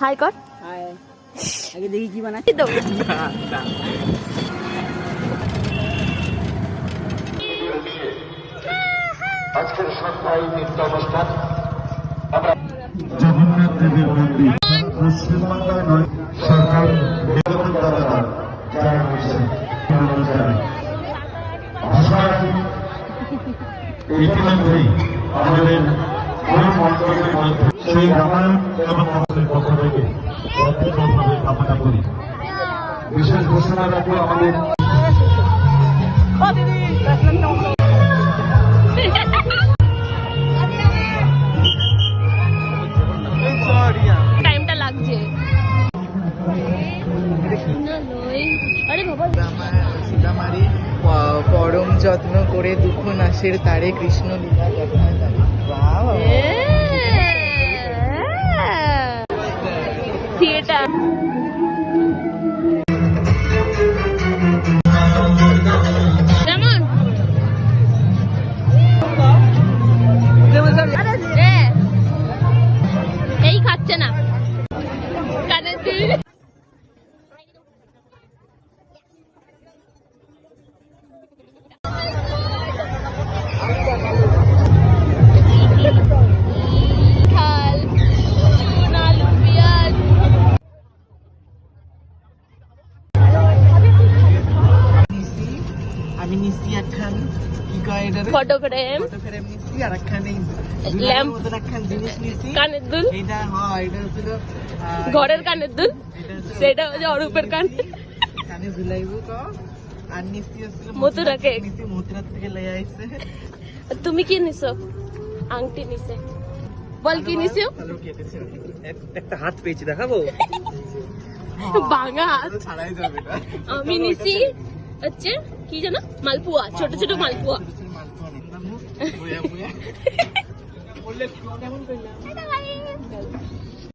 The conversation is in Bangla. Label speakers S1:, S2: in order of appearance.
S1: হাই কর।
S2: হাই। আগে দেখি কি বানাচ্ছি।
S1: তো
S3: আজকের সন্ধ্যায় নৃত্য অনুষ্ঠান
S4: জগন্নাথ দেবের মন্দির পশ্চিমবাংলায় নয়, সরকার দ্বারা যারা হয়েছে ইতিমধ্যেই আমাদের ওই মন্ত্রকের মধ্যে সেই রামায়ণ এবং মন্ত্রের পক্ষ থেকে ব্যক্তিগতভাবে কামনা করি। বিশেষ ঘোষণা রাখবো আমাদের
S1: টাইমটা লাগছে। আরে বাবা
S2: সীতামারি পরম যত্ন করে দুঃখ নাশের তারে কৃষ্ণ লীলা দেখায়।
S1: থিয়েটার কেমন? এই খাচ্ছে না কানে তুই। খাল আলু পেঁয়াজ
S2: আমি নিচ্ছি একখান কি কয় এটা
S1: ফটো ফ্রেম
S2: ফটো ফ্রেম নিচ্ছি আর একখান এই
S1: ল্যাম্প
S2: মতন একখান জিনিস নিচ্ছি।
S1: কানের দুল
S2: এটা হ্যাঁ এটা হচ্ছিল
S1: ঘরের কানের দুল,
S2: এটা হচ্ছে
S1: সেটা হচ্ছে অরূপের কান।
S2: কানে ঝুলাইবো ক আর নিচ্ছি হচ্ছিল
S1: মথুরা কেক।
S2: নিচ্ছি মথুরা থেকে লয়ে আইছে।
S1: তুমি কি নিছো? আংটি নিছে। বল কি নিছো?
S2: ভালো কেটেছে
S5: একটা হাত পেয়েছি, দেখাবো?
S1: বাঙা হাত।
S2: ছাড়াই যাবে না।
S1: আমি নিছি হচ্ছে কি জানো, মালপুয়া, ছোট ছোট মালপুয়া।
S2: বলে কেমন কইলাম